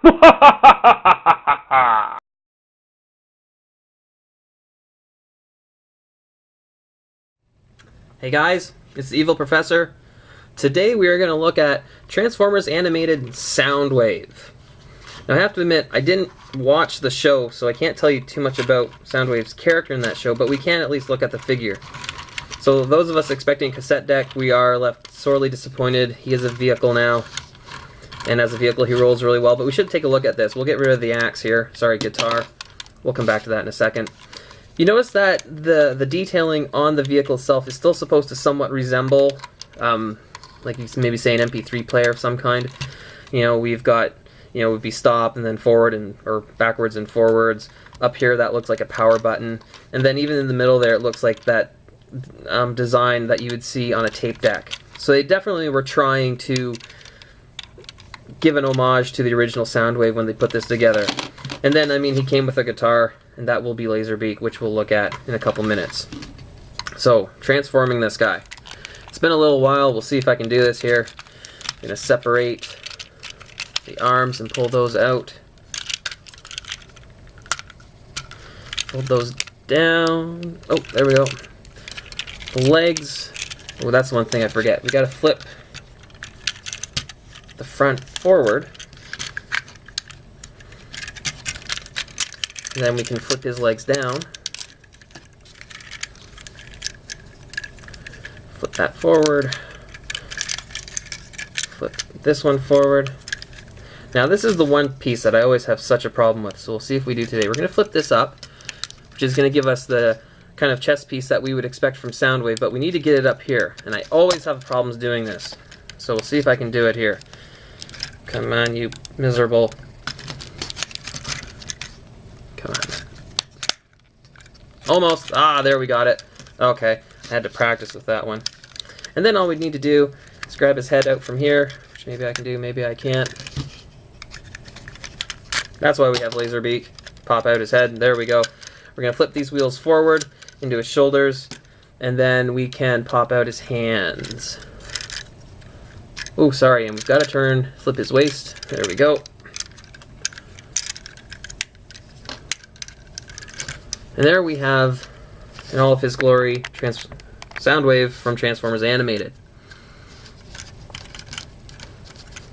Hey guys, it's the Evil Professor. Today we are going to look at Transformers Animated Soundwave. Now I have to admit, I didn't watch the show, so I can't tell you too much about Soundwave's character in that show, but we can at least look at the figure. So those of us expecting a cassette deck, we are left sorely disappointed. He is a vehicle now, and as a vehicle he rolls really well, but we should take a look at this. We'll get rid of the axe here. Sorry, guitar. We'll come back to that in a second. You notice that the detailing on the vehicle itself is still supposed to somewhat resemble, like you maybe say an MP3 player of some kind. You know, we've got, you know, it would be stop and then forward and or backwards and forwards. Up here that looks like a power button, and then even in the middle there it looks like that design that you would see on a tape deck. So they definitely were trying to give an homage to the original Soundwave when they put this together. And then, I mean, he came with a guitar, and that will be Laserbeak, which we'll look at in a couple minutes. So, transforming this guy. It's been a little while. We'll see if I can do this here. I'm going to separate the arms and pull those out. Fold those down. Oh, there we go. The legs. Oh, that's one thing I forget. We got to flip the front forward. And then we can flip his legs down. Flip that forward. Flip this one forward. Now this is the one piece that I always have such a problem with, so we'll see if we do today. We're going to flip this up, which is going to give us the kind of chest piece that we would expect from Soundwave, but we need to get it up here, and I always have problems doing this. So we'll see if I can do it here. Come on, you miserable. Come on. Almost. Ah, there we got it. Okay, I had to practice with that one. And then all we need to do is grab his head out from here, which maybe I can do, maybe I can't. That's why we have Laserbeak. Pop out his head, there we go. We're going to flip these wheels forward into his shoulders, and then we can pop out his hands. Oh, sorry, and we've got to flip his waist. There we go. And there we have, in all of his glory, Soundwave from Transformers Animated.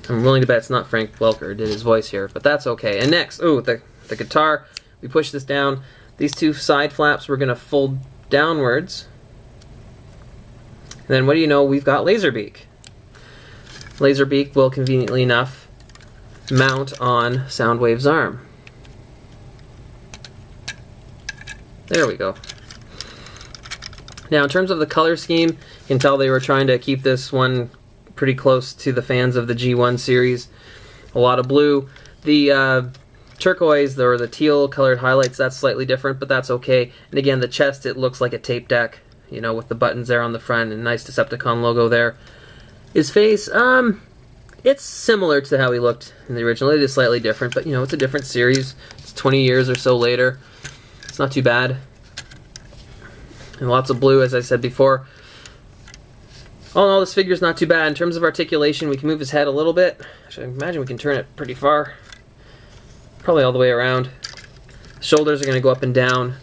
I'm willing to bet it's not Frank Welker who did his voice here, but that's okay. And next, oh, the guitar. We push this down. These two side flaps we're going to fold downwards. And then what do you know, we've got Laserbeak. Laserbeak will, conveniently enough, mount on Soundwave's arm. There we go. Now, in terms of the color scheme, you can tell they were trying to keep this one pretty close to the fans of the G1 series. A lot of blue. The turquoise, or the teal colored highlights, that's slightly different, but that's okay. And again, the chest, it looks like a tape deck, you know, with the buttons there on the front and nice Decepticon logo there. His face, it's similar to how he looked in the original. It is slightly different, but you know, it's a different series. It's 20 years or so later. It's not too bad. And lots of blue, as I said before. All in all, this figure's not too bad. In terms of articulation, we can move his head a little bit. Actually, I imagine we can turn it pretty far. Probably all the way around. Shoulders are going to go up and down.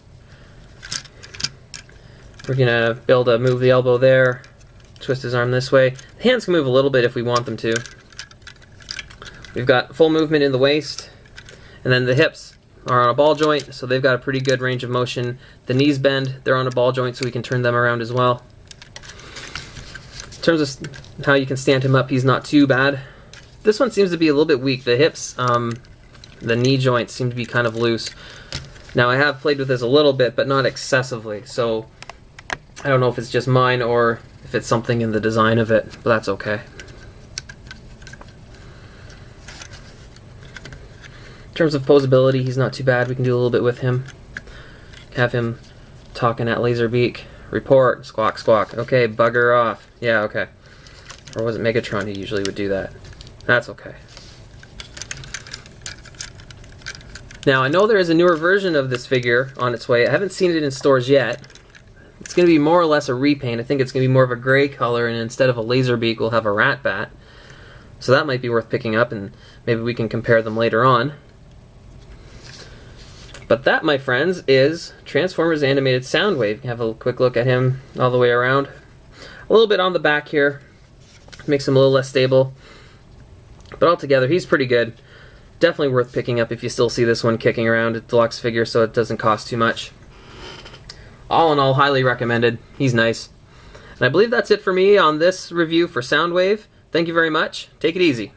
We're going to be able to move the elbow there. Twist his arm this way. The hands can move a little bit if we want them to. We've got full movement in the waist, and then the hips are on a ball joint, so they've got a pretty good range of motion. The knees bend, they're on a ball joint, so we can turn them around as well. In terms of how you can stand him up, he's not too bad. This one seems to be a little bit weak. The hips, the knee joints seem to be kind of loose. Now I have played with this a little bit, but not excessively, so I don't know if it's just mine or if it's something in the design of it, but that's okay. In terms of posability, he's not too bad. We can do a little bit with him. Have him talking at Laserbeak. Report, squawk, squawk. Okay, bugger off. Yeah, okay. Or was it Megatron who usually would do that? That's okay. Now, I know there is a newer version of this figure on its way. I haven't seen it in stores yet. It's going to be more or less a repaint. I think it's going to be more of a gray color, and instead of a Laserbeak, we'll have a Rat Bat. So that might be worth picking up, and maybe we can compare them later on. But that, my friends, is Transformers Animated Soundwave. You can have a quick look at him all the way around. A little bit on the back here. Makes him a little less stable. But altogether, he's pretty good. Definitely worth picking up if you still see this one kicking around. It's a deluxe figure, so it doesn't cost too much. All in all, highly recommended. He's nice. And I believe that's it for me on this review for Soundwave. Thank you very much. Take it easy.